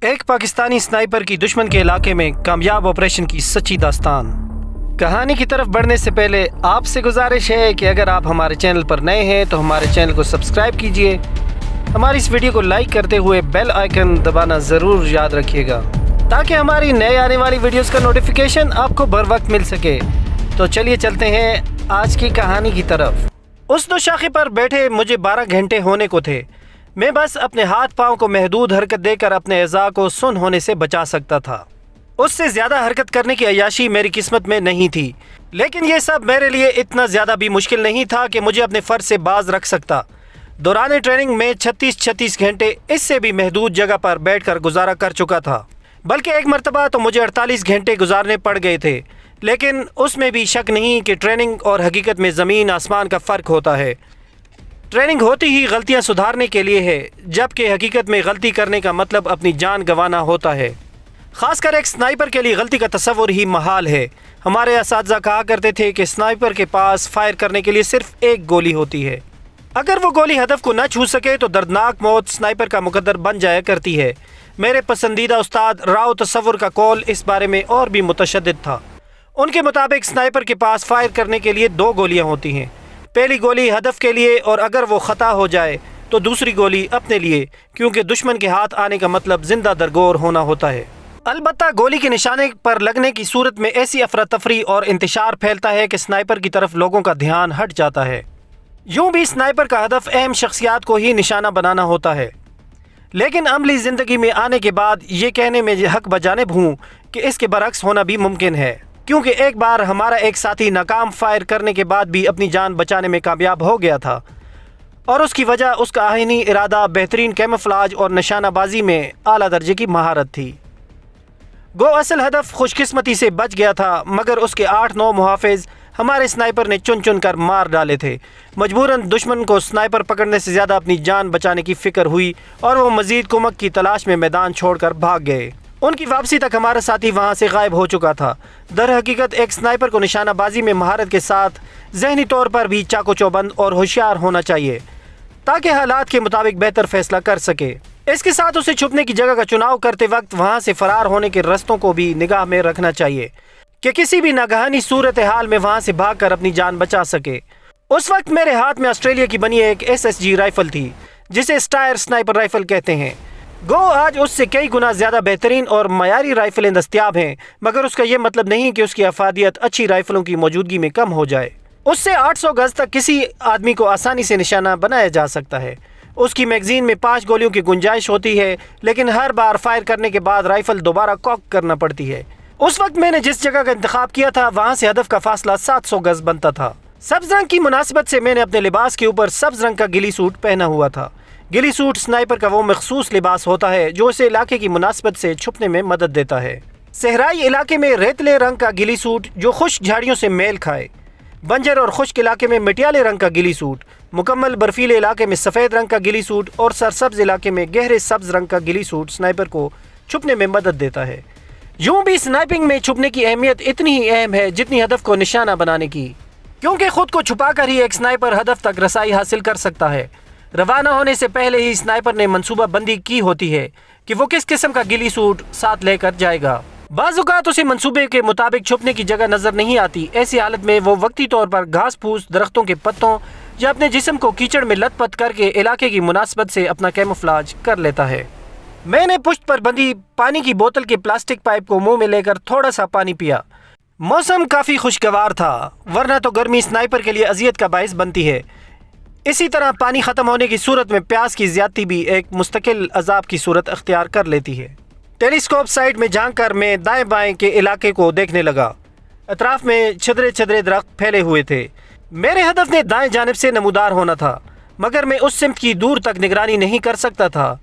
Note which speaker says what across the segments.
Speaker 1: ایک پاکستانی سنائپر کی دشمن کے علاقے میں کامیاب آپریشن کی سچی داستان۔ کہانی کی طرف بڑھنے سے پہلے آپ سے گزارش ہے کہ اگر آپ ہمارے چینل پر نئے ہیں تو ہمارے چینل کو سبسکرائب کیجئے، ہماری اس ویڈیو کو لائک کرتے ہوئے بیل آئیکن دبانا ضرور یاد رکھیے گا تاکہ ہماری نئے آنے والی ویڈیوز کا نوٹیفیکیشن آپ کو بر وقت مل سکے۔ تو چلیے چلتے ہیں آج کی کہانی کی طرف۔ اس دو شاخے پر بیٹھے مجھے 12 گھنٹے ہونے کو تھے۔ میں بس اپنے ہاتھ پاؤں کو محدود حرکت دے کر اپنے اعضاء کو سن ہونے سے بچا سکتا تھا۔ اس سے زیادہ حرکت کرنے کی عیاشی میری قسمت میں نہیں تھی، لیکن یہ سب میرے لیے اتنا زیادہ بھی مشکل نہیں تھا کہ مجھے اپنے فرض سے باز رکھ سکتا۔ دوران ٹریننگ میں 36 گھنٹے اس سے بھی محدود جگہ پر بیٹھ کر گزارا کر چکا تھا، بلکہ ایک مرتبہ تو مجھے 48 گھنٹے گزارنے پڑ گئے تھے۔ لیکن اس میں بھی شک نہیں کہ ٹریننگ اور حقیقت میں زمین آسمان کا فرق ہوتا ہے۔ ٹریننگ ہوتی ہی غلطیاں سدھارنے کے لیے ہے، جبکہ حقیقت میں غلطی کرنے کا مطلب اپنی جان گنوانا ہوتا ہے۔ خاص کر ایک سنائپر کے لیے غلطی کا تصور ہی محال ہے۔ ہمارے اساتذہ کہا کرتے تھے کہ سنائپر کے پاس فائر کرنے کے لیے صرف ایک گولی ہوتی ہے۔ اگر وہ گولی ہدف کو نہ چھو سکے تو دردناک موت سنائپر کا مقدر بن جایا کرتی ہے۔ میرے پسندیدہ استاد راؤ تصور کا قول اس بارے میں اور بھی متشدد تھا۔ ان کے مطابق سنائپر کے پاس فائر کرنے کے لیے 2 گولیاں ہوتی ہیں، پہلی گولی ہدف کے لیے اور اگر وہ خطا ہو جائے تو دوسری گولی اپنے لیے، کیونکہ دشمن کے ہاتھ آنے کا مطلب زندہ درگور ہونا ہوتا ہے۔ البتہ گولی کے نشانے پر لگنے کی صورت میں ایسی افراتفری اور انتشار پھیلتا ہے کہ سنائپر کی طرف لوگوں کا دھیان ہٹ جاتا ہے۔ یوں بھی سنائپر کا ہدف اہم شخصیات کو ہی نشانہ بنانا ہوتا ہے، لیکن عملی زندگی میں آنے کے بعد یہ کہنے میں حق بجانب ہوں کہ اس کے برعکس ہونا بھی ممکن ہے، کیونکہ ایک بار ہمارا ایک ساتھی ناکام فائر کرنے کے بعد بھی اپنی جان بچانے میں کامیاب ہو گیا تھا، اور اس کی وجہ اس کا آئینی ارادہ، بہترین کیموفلاج اور نشانہ بازی میں اعلیٰ درجے کی مہارت تھی۔ گو اصل ہدف خوش قسمتی سے بچ گیا تھا، مگر اس کے 8-9 محافظ ہمارے سنائپر نے چن چن کر مار ڈالے تھے۔ مجبوراً دشمن کو سنائپر پکڑنے سے زیادہ اپنی جان بچانے کی فکر ہوئی اور وہ مزید کمک کی تلاش میں میدان چھوڑ کر بھاگ گئے۔ ان کی واپسی تک ہمارا ساتھی وہاں سے غائب ہو چکا تھا۔ در حقیقت ایک سنائپر کو نشانہ بازی میں مہارت کے ساتھ ذہنی طور پر بھی چاق و چوبند اور ہوشیار ہونا چاہیے تاکہ حالات کے مطابق بہتر فیصلہ کر سکے۔ اس کے ساتھ اسے چھپنے کی جگہ کا چناؤ کرتے وقت وہاں سے فرار ہونے کے رستوں کو بھی نگاہ میں رکھنا چاہیے کہ کسی بھی ناگہانی صورتحال میں وہاں سے بھاگ کر اپنی جان بچا سکے۔ اس وقت میرے ہاتھ میں آسٹریلیا کی بنی ایک SSG رائفل تھی، جسے سٹائر سنائپر رائفل کہتے ہیں۔ گو آج اس سے کئی گنا زیادہ بہترین اور معیاری رائفلیں دستیاب ہیں، مگر اس کا یہ مطلب نہیں کہ اس کی افادیت اچھی رائفلوں کی موجودگی میں کم ہو جائے۔ اس سے 800 گز تک کسی آدمی کو آسانی سے نشانہ بنایا جا سکتا ہے۔ اس کی میگزین میں 5 گولیوں کی گنجائش ہوتی ہے، لیکن ہر بار فائر کرنے کے بعد رائفل دوبارہ کاک کرنا پڑتی ہے۔ اس وقت میں نے جس جگہ کا انتخاب کیا تھا وہاں سے ہدف کا فاصلہ 700 گز بنتا تھا۔ سبز رنگ کی مناسبت سے میں نے اپنے لباس کے اوپر سبز رنگ کا گلی سوٹ پہنا ہوا تھا۔ گلی سوٹ سنائپر کا وہ مخصوص لباس ہوتا ہے جو اسے علاقے کی مناسبت سے چھپنے میں مدد دیتا ہے۔ صحرائی علاقے میں ریتلے رنگ کا گلی سوٹ جو خشک جھاڑیوں سے میل کھائے، بنجر اور خشک علاقے میں مٹیالے رنگ کا گلی سوٹ، مکمل برفیلے علاقے میں سفید رنگ کا گلی سوٹ اور سرسبز علاقے میں گہرے سبز رنگ کا گلی سوٹ سنائپر کو چھپنے میں مدد دیتا ہے۔ یوں بھی سنائپنگ میں چھپنے کی اہمیت اتنی ہی اہم ہے جتنی ہدف کو نشانہ بنانے کی، کیونکہ خود کو چھپا کر ہی ایک سنائپر ہدف تک رسائی حاصل کر سکتا ہے۔ روانہ ہونے سے پہلے ہی سنائپر نے منصوبہ بندی کی ہوتی ہے کہ وہ کس قسم کا گلی سوٹ ساتھ لے کر جائے گا۔ بعض اوقات اسے منصوبے کے مطابق چھپنے کی جگہ نظر نہیں آتی۔ ایسی حالت میں وہ وقتی طور پر گھاس پھوس، درختوں کے پتوں یا اپنے جسم کو کیچڑ میں لت پت کر کے علاقے کی مناسبت سے اپنا کیموفلاج کر لیتا ہے۔ میں نے پشت پر بندی پانی کی بوتل کے پلاسٹک پائپ کو منہ میں لے کر تھوڑا سا پانی پیا۔ موسم کافی خوشگوار تھا، ورنہ تو گرمی سنائپر کے لیے اذیت کا باعث بنتی ہے۔ اسی طرح پانی ختم ہونے کی صورت میں پیاس کی زیادتی بھی ایک مستقل عذاب کی صورت اختیار کر لیتی ہے۔ ٹیلیسکوپ سائٹ میں جھانک کر میں دائیں بائیں کے علاقے کو دیکھنے لگا۔ اطراف میں چھدرے چھدرے درخت پھیلے ہوئے تھے۔ میرے ہدف نے دائیں جانب سے نمودار ہونا تھا، مگر میں اس سمت کی دور تک نگرانی نہیں کر سکتا تھا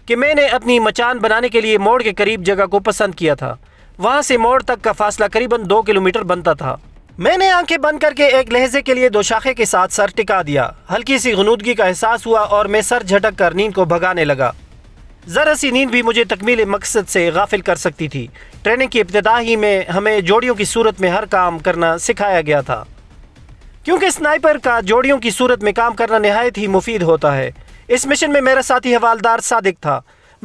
Speaker 1: کہ میں نے اپنی مچان بنانے کے لیے موڑ کے قریب جگہ کو پسند کیا تھا۔ وہاں سے موڑ تک کا فاصلہ قریباً 2 کلومیٹر بنتا تھا۔ میں نے آنکھیں بند کر کے ایک لہجے کے لیے 2 شاخے کے ساتھ سر ٹکا دیا۔ ہلکی سی غنودگی کا احساس ہوا اور میں سر جھٹک کر نیند کو بھگانے لگا۔ ذرا سی نیند بھی مجھے تکمیل مقصد سے غافل کر سکتی تھی۔ ٹریننگ کی ابتدا ہی میں ہمیں جوڑیوں کی صورت میں ہر کام کرنا سکھایا گیا تھا، کیونکہ سنائپر کا جوڑیوں کی صورت میں کام کرنا نہایت ہی مفید ہوتا ہے۔ اس مشن میں میرا ساتھی حوالدار صادق تھا،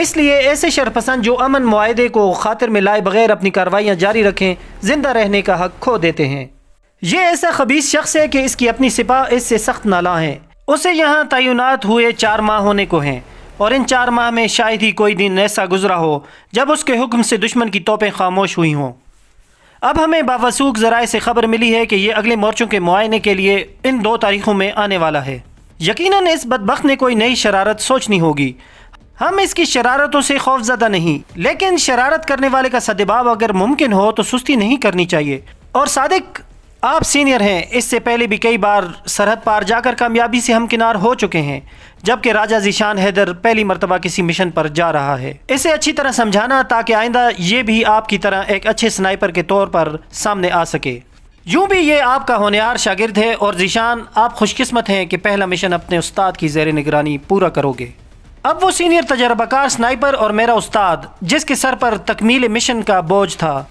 Speaker 1: اس لیے ایسے شرپسند جو امن معاہدے کو خاطر میں لائے بغیر اپنی کارروائیاں جاری رکھیں زندہ رہنے کا حق کھو دیتے ہیں۔ یہ ایسا خبیث شخص ہے کہ اس کی اپنی سپاہ اس سے سخت نالاں ہیں۔ اسے یہاں تعینات ہوئے 4 ماہ ہونے کو ہیں، اور ان 4 ماہ میں شاید ہی کوئی دن ایسا گزرا ہو جب اس کے حکم سے دشمن کی توپیں خاموش ہوئی ہوں۔ اب ہمیں باوثوق ذرائع سے خبر ملی ہے کہ یہ اگلے مورچوں کے معائنے کے لیے ان 2 تاریخوں میں آنے والا ہے۔ یقیناً اس بدبخت نے کوئی نئی شرارت سوچنی ہوگی۔ ہم اس کی شرارتوں سے خوف زدہ نہیں، لیکن شرارت کرنے والے کا سدباب اگر ممکن ہو تو سستی نہیں کرنی چاہیے۔ اور صادق، آپ سینئر ہیں، اس سے پہلے بھی کئی بار سرحد پار جا کر کامیابی سے ہمکنار ہو چکے ہیں، جبکہ راجہ ذیشان حیدر پہلی مرتبہ کسی مشن پر جا رہا ہے۔ اسے اچھی طرح سمجھانا تاکہ آئندہ یہ بھی آپ کی طرح ایک اچھے سنائپر کے طور پر سامنے آ سکے۔ یوں بھی یہ آپ کا ہونہار شاگرد ہے، اور ذیشان آپ خوش قسمت ہیں کہ پہلا مشن اپنے استاد کی زیر نگرانی پورا کرو گے۔ اب وہ سینئر تجربہ کار سنائپر اور میرا استاد، جس کے سر پر تکمیل مشن کا بوجھ تھا،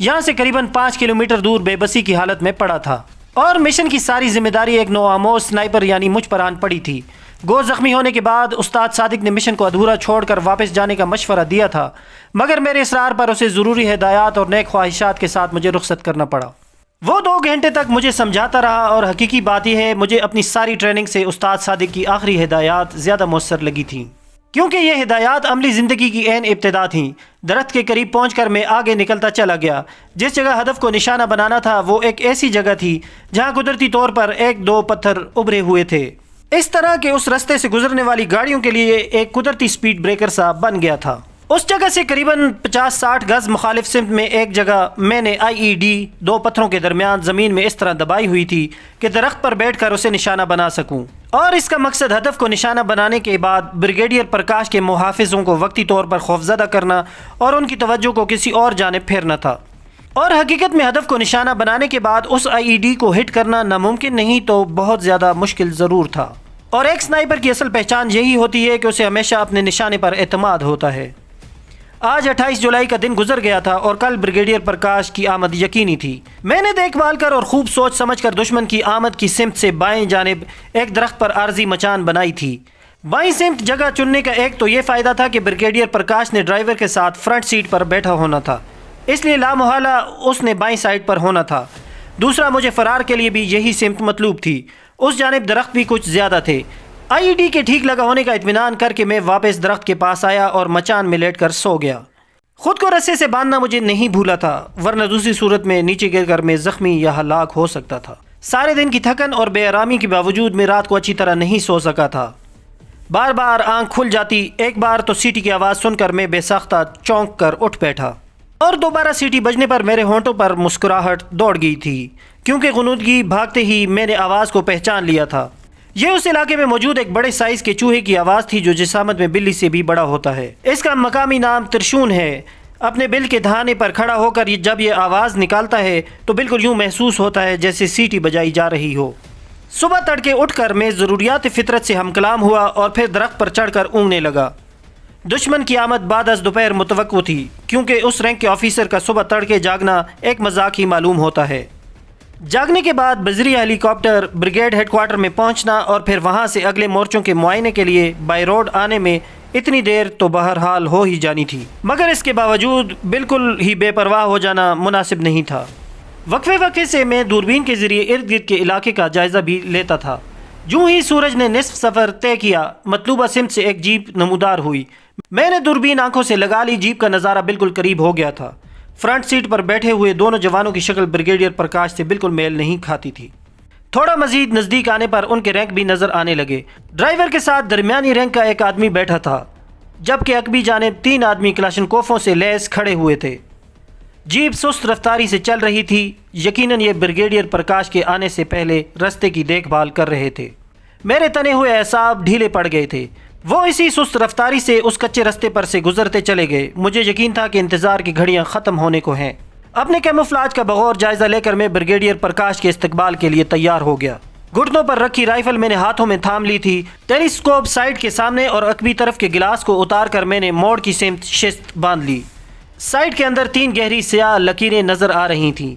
Speaker 1: یہاں سے قریباً 5 کلومیٹر دور بے بسی کی حالت میں پڑا تھا، اور مشن کی ساری ذمہ داری ایک نو آموز سنائپر یعنی مجھ پر آن پڑی تھی۔ گو زخمی ہونے کے بعد استاد صادق نے مشن کو ادھورا چھوڑ کر واپس جانے کا مشورہ دیا تھا، مگر میرے اصرار پر اسے ضروری ہدایات اور نیک خواہشات کے ساتھ مجھے رخصت کرنا پڑا۔ وہ 2 گھنٹے تک مجھے سمجھاتا رہا، اور حقیقی بات یہ ہے مجھے اپنی ساری ٹریننگ سے استاد صادق کی آخری ہدایات زیادہ مؤثر لگی تھیں، کیونکہ یہ ہدایات عملی زندگی کی عین ابتدا تھیں۔ درخت کے قریب پہنچ کر میں آگے نکلتا چلا گیا۔ جس جگہ ہدف کو نشانہ بنانا تھا وہ ایک ایسی جگہ تھی جہاں قدرتی طور پر 1-2 پتھر ابھرے ہوئے تھے، اس طرح کہ اس رستے سے گزرنے والی گاڑیوں کے لیے ایک قدرتی سپیڈ بریکر سا بن گیا تھا۔ اس جگہ سے قریباً 50-60 گز مخالف سمت میں ایک جگہ میں نے IED 2 پتھروں کے درمیان زمین میں اس طرح دبائی ہوئی تھی کہ درخت پر بیٹھ کر اسے نشانہ بنا سکوں، اور اس کا مقصد ہدف کو نشانہ بنانے کے بعد بریگیڈیئر پرکاش کے محافظوں کو وقتی طور پر خوفزدہ کرنا اور ان کی توجہ کو کسی اور جانب پھیرنا تھا۔ اور حقیقت میں ہدف کو نشانہ بنانے کے بعد اس IED کو ہٹ کرنا ناممکن نہیں تو بہت زیادہ مشکل ضرور تھا۔ اور ایک سنائپر کی اصل پہچان یہی ہوتی ہے کہ اسے ہمیشہ اپنے نشانے پر اعتماد ہوتا ہے۔ آج 28 جولائی کا دن گزر گیا تھا اور کل بریگیڈیئر پرکاش کی آمد یقینی تھی۔ میں نے دیکھ بھال کر اور خوب سوچ سمجھ کر دشمن کی آمد کی سمت سے بائیں جانب ایک درخت پر عارضی مچان بنائی تھی۔ بائیں سمت جگہ چننے کا ایک تو یہ فائدہ تھا کہ بریگیڈیئر پرکاش نے ڈرائیور کے ساتھ فرنٹ سیٹ پر بیٹھا ہونا تھا، اس لیے لامحالہ اس نے بائیں سائڈ پر ہونا تھا۔ دوسرا، مجھے فرار کے لیے بھی یہی سمت مطلوب تھی۔ اس جانب درخت بھی کچھ زیادہ تھے۔ IED کے ٹھیک لگا ہونے کا اطمینان کر کے میں واپس درخت کے پاس آیا اور مچان میں لیٹ کر سو گیا۔ خود کو رسے سے باندھنا مجھے نہیں بھولا تھا، ورنہ دوسری صورت میں نیچے گر کر میں زخمی یا ہلاک ہو سکتا تھا۔ سارے دن کی تھکن اور بے آرامی کے باوجود میں رات کو اچھی طرح نہیں سو سکا تھا۔ بار بار آنکھ کھل جاتی، ایک بار تو سیٹی کی آواز سن کر میں بے ساختہ چونک کر اٹھ بیٹھا، اور دوبارہ سیٹی بجنے پر میرے ہونٹوں پر مسکراہٹ دوڑ گئی تھی، کیونکہ غنودگی بھاگتے ہی میں نے آواز کو پہچان لیا تھا۔ یہ اس علاقے میں موجود ایک بڑے سائز کے چوہے کی آواز تھی جو جسامت میں بلی سے بھی بڑا ہوتا ہے۔ اس کا مقامی نام ترشون ہے۔ اپنے بل کے دہانے پر کھڑا ہو کر جب یہ آواز نکالتا ہے تو بالکل یوں محسوس ہوتا ہے جیسے سیٹی بجائی جا رہی ہو۔ صبح تڑکے اٹھ کر میں ضروریات فطرت سے ہم کلام ہوا اور پھر درخت پر چڑھ کر اونگنے لگا۔ دشمن کی آمد بعد از دوپہر متوقع تھی، کیونکہ اس رینک کے آفیسر کا صبح تڑکے جاگنا ایک مذاق ہی معلوم ہوتا ہے۔ جاگنے کے بعد بذریعہ ہیلی کاپٹر بریگیڈ ہیڈ کوارٹر میں پہنچنا اور پھر وہاں سے اگلے مورچوں کے معائنے کے لیے بائی روڈ آنے میں اتنی دیر تو بہرحال ہو ہی جانی تھی، مگر اس کے باوجود بالکل ہی بے پرواہ ہو جانا مناسب نہیں تھا۔ وقفے وقفے سے میں دوربین کے ذریعے ارد گرد کے علاقے کا جائزہ بھی لیتا تھا۔ جوں ہی سورج نے نصف سفر طے کیا، مطلوبہ سمت سے ایک جیپ نمودار ہوئی۔ میں نے دوربین آنکھوں سے لگا لی۔ جیپ کا نظارہ بالکل قریب ہو گیا تھا۔ فرنٹ سیٹ پر بیٹھے ہوئے دونوں جوانوں کی شکل بریگیڈیئر پرکاش سے بالکل میل نہیں کھاتی تھی۔ تھوڑا مزید نزدیک آنے پر ان کے رینک بھی نظر آنے لگے۔ ڈرائیور کے ساتھ درمیانی رینک کا ایک آدمی بیٹھا تھا، جبکہ عقبی جانب 3 آدمی کلاشنکوفوں سے لیس کھڑے ہوئے تھے۔ جیپ سست رفتاری سے چل رہی تھی۔ یقیناً یہ بریگیڈیئر پرکاش کے آنے سے پہلے رستے کی دیکھ بھال کر رہے تھے۔ میرے تنے ہوئے اعصاب ڈھیلے پڑ گئے تھے۔ وہ اسی سست رفتاری سے اس کچے رستے پر سے گزرتے چلے گئے۔ مجھے یقین تھا کہ انتظار کی گھڑیاں ختم ہونے کو ہیں۔ اپنے کیموفلاج کا بغور جائزہ لے کر میں بریگیڈیئر پرکاش کے استقبال کے لیے تیار ہو گیا۔ گھٹنوں پر رکھی رائفل میں نے ہاتھوں میں تھام لی تھی۔ ٹیلیسکوپ سائٹ کے سامنے اور عقبی طرف کے گلاس کو اتار کر میں نے موڑ کی سمت شست باندھ لی۔ سائٹ کے اندر 3 گہری سیاہ لکیریں نظر آ رہی تھیں۔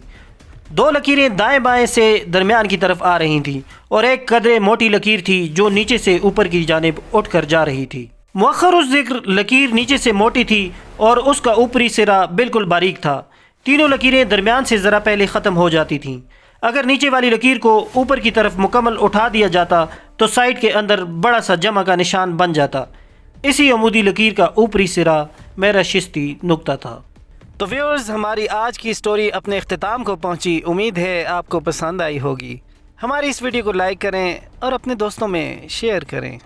Speaker 1: 2 لکیریں دائیں بائیں سے درمیان کی طرف آ رہی تھیں اور ایک قدرے موٹی لکیر تھی جو نیچے سے اوپر کی جانب اٹھ کر جا رہی تھی۔ مؤخر الذکر لکیر نیچے سے موٹی تھی اور اس کا اوپری سرا بالکل باریک تھا۔ تینوں لکیریں درمیان سے ذرا پہلے ختم ہو جاتی تھیں۔ اگر نیچے والی لکیر کو اوپر کی طرف مکمل اٹھا دیا جاتا تو سائڈ کے اندر بڑا سا جمع کا نشان بن جاتا۔ اسی عمودی لکیر کا اوپری سرا میرا شستی نقطہ تھا۔ تو ویورز، ہماری آج کی سٹوری اپنے اختتام کو پہنچی۔ امید ہے آپ کو پسند آئی ہوگی۔ ہماری اس ویڈیو کو لائک کریں اور اپنے دوستوں میں شیئر کریں۔